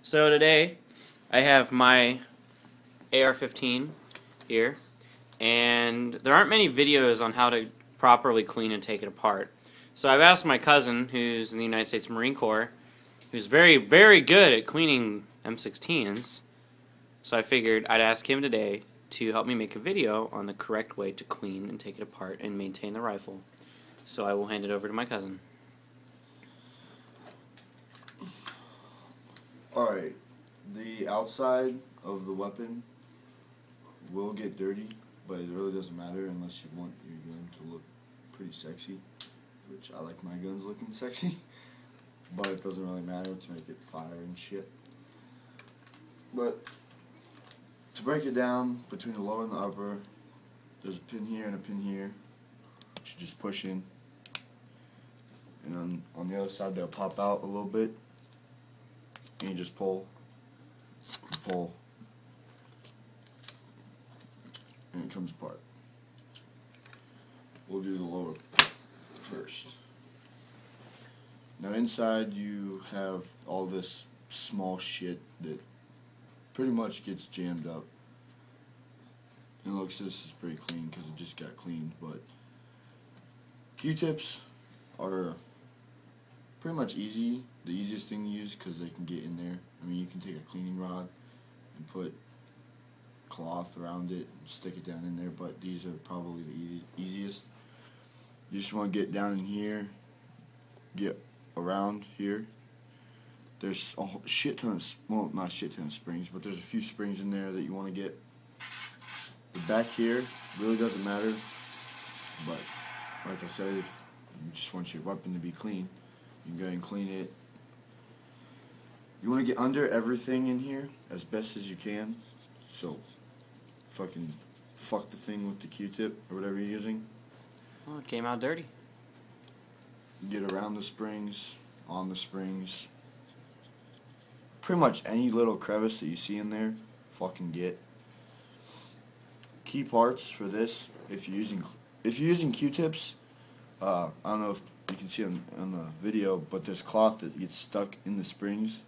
So today, I have my AR-15 here, and there aren't many videos on how to properly clean and take it apart. So I've asked my cousin, who's in the United States Marine Corps, who's very, very good at cleaning M16s, so I figured I'd ask him today to help me make a video on the correct way to clean and take it apart and maintain the rifle. So I will hand it over to my cousin. Alright, the outside of the weapon will get dirty, but it really doesn't matter unless you want your gun to look pretty sexy, which I like my guns looking sexy, but it doesn't really matter to make it fire and shit. But to break it down between the lower and the upper, there's a pin here and a pin here, which you just push in, and on the other side they'll pop out a little bit. And you just pull, and it comes apart. We'll do the lower first. Now inside you have all this small shit that pretty much gets jammed up. And it looks, this is pretty clean because it just got cleaned, but Q-tips are pretty much easy, the easiest thing to use because they can get in there. I mean, you can take a cleaning rod and put cloth around it and stick it down in there, but these are probably the easiest. You just want to get down in here, get around here. There's a shit ton of, well, not a shit ton of springs, but there's a few springs in there that you want to get. The back here really doesn't matter, but like I said, if you just want your weapon to be clean, you can go ahead and clean it. You want to get under everything in here as best as you can. So, fucking fuck the thing with the Q-tip or whatever you're using. Oh, it came out dirty. Get around the springs, on the springs. Pretty much any little crevice that you see in there, fucking get. Key parts for this, if you're using Q-tips, I don't know if you can see on the video, but there's cloth that gets stuck in the springs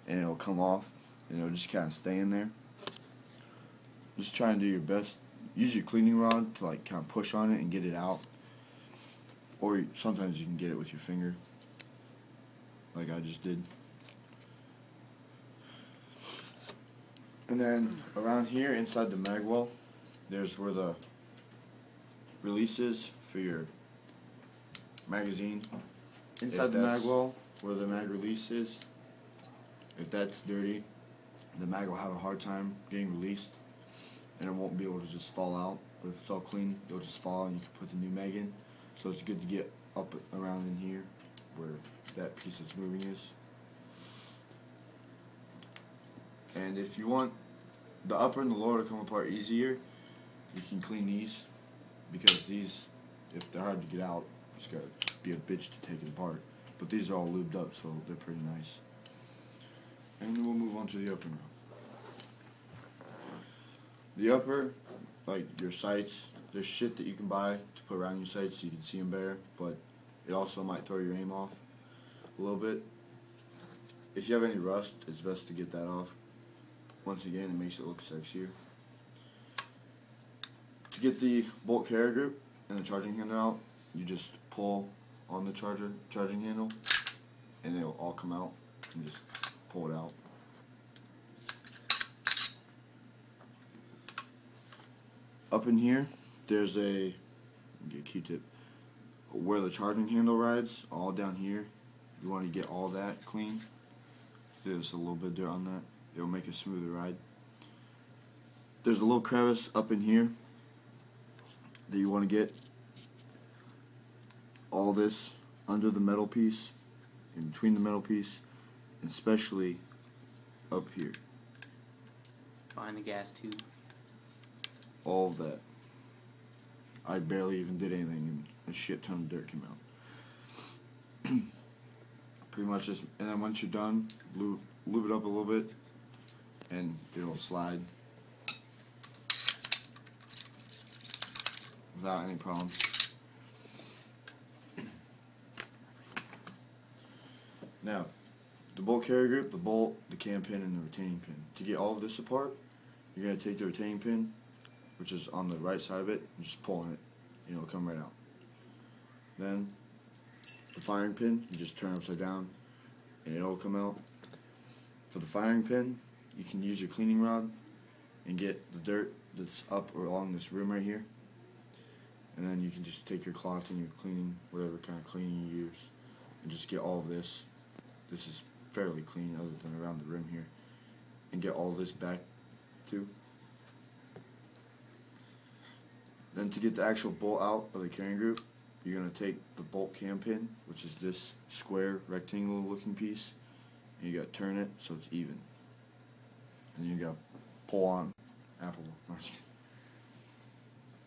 and it'll come off and it'll just kind of stay in there. Just try and do your best. Use your cleaning rod to like kind of push on it and get it out, or sometimes you can get it with your finger like I just did. And then around here inside the mag well, there's where the release is for your magazine. Inside the mag well, where the mag release is, if that's dirty, the mag will have a hard time getting released, and it won't be able to just fall out. But if it's all clean, it'll just fall, and you can put the new mag in. So it's good to get up around in here, where that piece that's moving is. And if you want the upper and the lower to come apart easier, you can clean these, because these, if they're hard to get out, it's got to be a bitch to take it apart. But these are all lubed up, so they're pretty nice. And then we'll move on to the upper now. The upper, like your sights, there's shit that you can buy to put around your sights so you can see them better, but it also might throw your aim off a little bit. If you have any rust, it's best to get that off. Once again, it makes it look sexier. To get the bolt carrier grip and the charging handle out, you just pull on the charging handle, and it'll all come out, and just pull it out. Up in here, there's a Q-tip where the charging handle rides, all down here. You want to get all that clean. There's a little bit of dirt on that. It'll make a smoother ride. There's a little crevice up in here that you want to get all this under the metal piece, in between the metal piece, and especially up here. Behind the gas tube. All of that. I barely even did anything and a shit ton of dirt came out. Pretty much just, and then once you're done, lube it up a little bit and it'll slide without any problems. Now, the bolt carrier group, the bolt, the cam pin, and the retaining pin. To get all of this apart, you're going to take the retaining pin, which is on the right side of it, and just pull on it, and it'll come right out. Then, the firing pin, you just turn upside down, and it'll come out. For the firing pin, you can use your cleaning rod and get the dirt that's up or along this rim right here. And then you can just take your cloth and your cleaning, whatever kind of cleaning you use, and just get all of this. This is fairly clean other than around the rim here. And get all this back too. Then to get the actual bolt out of the carrying group, you're going to take the bolt cam pin, which is this square rectangle looking piece, and you got to turn it so it's even. And you got to pull on apple.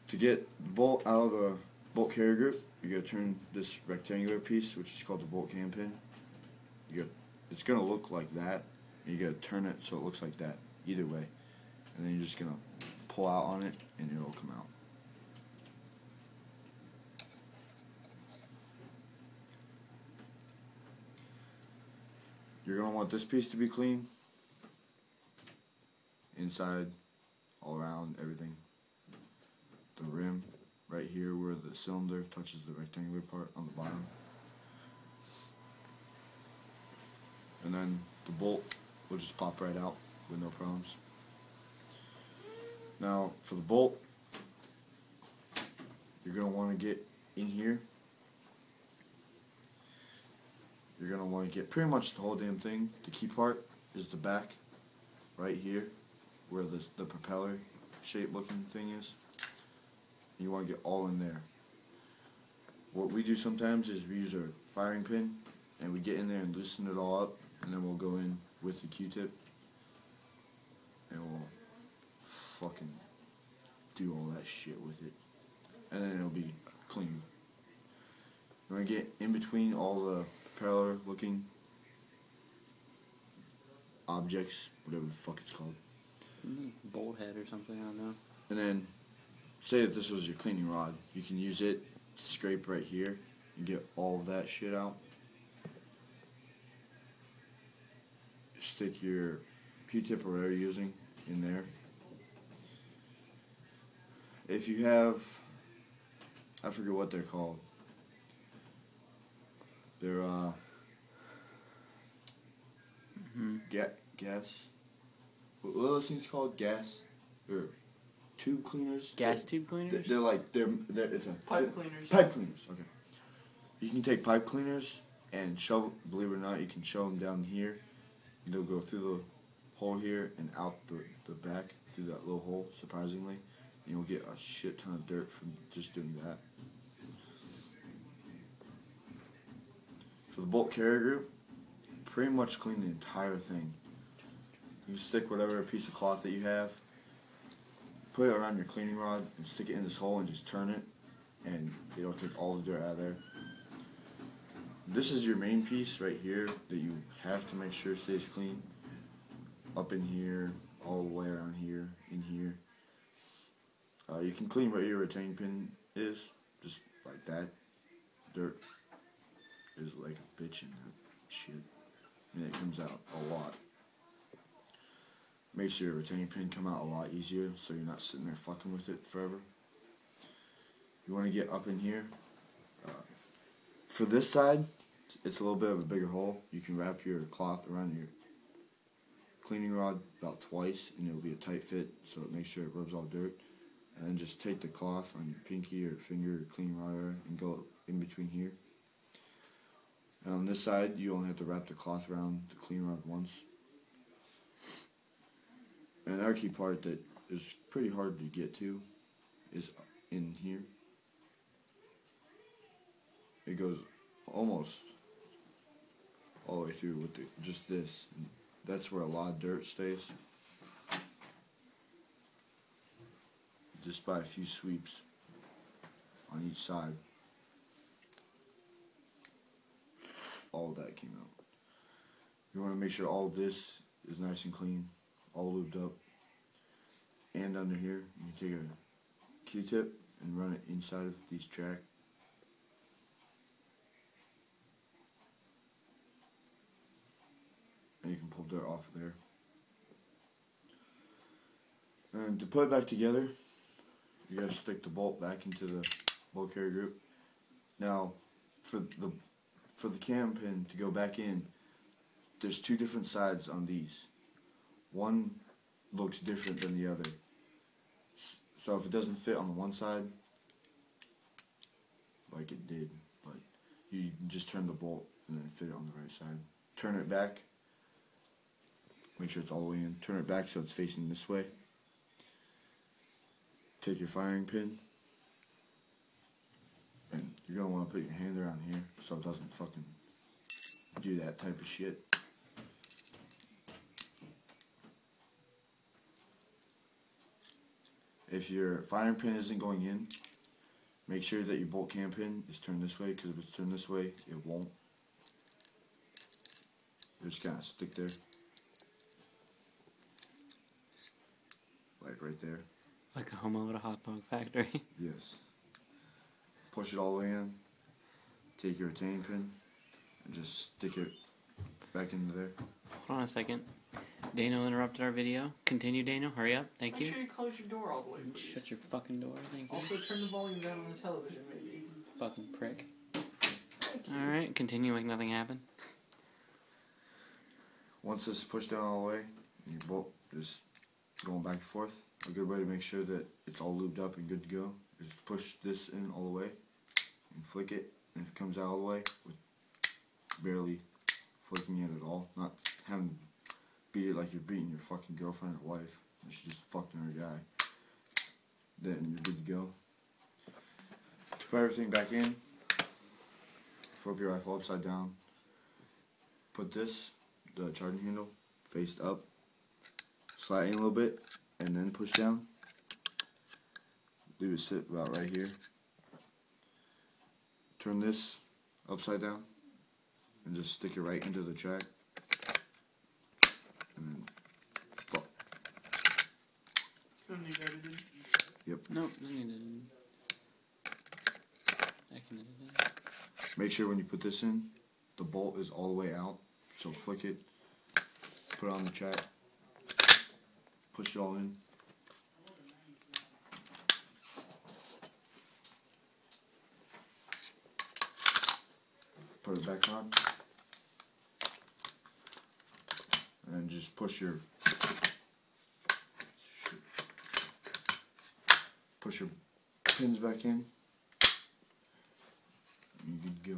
To get the bolt out of the bolt carrier group, you got to turn this rectangular piece, which is called the bolt cam pin. It's going to look like that, and you got to turn it so it looks like that, either way. And then you're just going to pull out on it, and it'll come out. You're going to want this piece to be clean, inside, all around, everything. The rim, right here where the cylinder touches the rectangular part on the bottom. And then the bolt will just pop right out with no problems. Now, for the bolt, you're going to want to get in here. You're going to want to get pretty much the whole damn thing. The key part is the back, right here, where the propeller shape looking thing is. You want to get all in there. What we do sometimes is we use our firing pin and we get in there and loosen it all up, and then we'll go in with the Q-tip and we'll fucking do all that shit with it, and then it'll be clean. You want to get in between all the propeller looking objects, whatever the fuck it's called. Bolt head or something, I don't know. And then, say that this was your cleaning rod. You can use it to scrape right here and get all of that shit out. Stick your Q-tip or whatever you're using in there. If you have, I forget what they're called. They're gas. What are those things called? Gas or tube cleaners? Gas tube cleaners? They're like it's a Pipe cleaners. Pipe cleaners. Okay. You can take pipe cleaners and shove. Believe it or not, you can shove them down here. And they'll go through the hole here and out the back through that little hole. Surprisingly, and you'll get a shit ton of dirt from just doing that. For the bolt carrier group, pretty much clean the entire thing. You stick whatever piece of cloth that you have, put it around your cleaning rod, and stick it in this hole and just turn it, and it'll take all the dirt out of there. This is your main piece right here that you have to make sure stays clean. Up in here, all the way around here, in here. You can clean where your retaining pin is, just like that. Dirt is like a bitch in that shit, and it comes out a lot. Makes your retaining pin come out a lot easier, so you're not sitting there fucking with it forever. You want to get up in here. For this side, it's a little bit of a bigger hole. You can wrap your cloth around your cleaning rod about twice, and it'll be a tight fit, so it makes sure it rubs all dirt. And then just take the cloth on your pinky or finger or cleaning rod area and go in between here. And on this side, you only have to wrap the cloth around the cleaning rod once. And another key part that is pretty hard to get to is in here. It goes almost all the way through with just this. And that's where a lot of dirt stays. Just by a few sweeps on each side. All of that came out. You want to make sure all of this is nice and clean, all lubed up. And under here, you can take a Q-tip and run it inside of these tracks. and you can pull dirt off of there. And to put it back together, you gotta stick the bolt back into the bolt carrier group. Now, for the cam pin to go back in, there's two different sides on these. One looks different than the other. So if it doesn't fit on the one side, like it did, but you just turn the bolt and then fit it on the right side. Turn it back. Make sure it's all the way in. Turn it back so it's facing this way. Take your firing pin. And you're going to want to put your hand around here so it doesn't fucking do that type of shit. If your firing pin isn't going in, make sure that your bolt cam pin is turned this way, because if it's turned this way, it won't. It'll just kind of stick there. Like right there. Like a homo at a hot dog factory. Yes. Push it all the way in. Take your retain pin and just stick it back into there. Hold on a second. Dano interrupted our video. Continue, Dano. Hurry up. Thank you. Make sure you close your door all the way, please. Shut your fucking door. Thank you. Also, turn the volume down on the television, maybe. Fucking prick. Thank you. Alright, continue like nothing happened. Once this is pushed down all the way, your bolt is going back and forth. A good way to make sure that it's all lubed up and good to go is to push this in all the way and flick it, and if it comes out all the way with barely flicking it at all, not having to beat it like you're beating your fucking girlfriend or wife, and she just fucked another guy, then you're good to go. To put everything back in, flip your rifle upside down, put this, the charging handle, faced up, slide in a little bit, and then push down. Leave it sit about right here. Turn this upside down and just stick it right into the track. And then fuck. Still need edited. Yep. Nope, doesn't need it. I can edit it. Make sure when you put this in, the bolt is all the way out. So flick it, put it on the track, push it all in. Put it back on. And just push your pins back in. And you're good to go.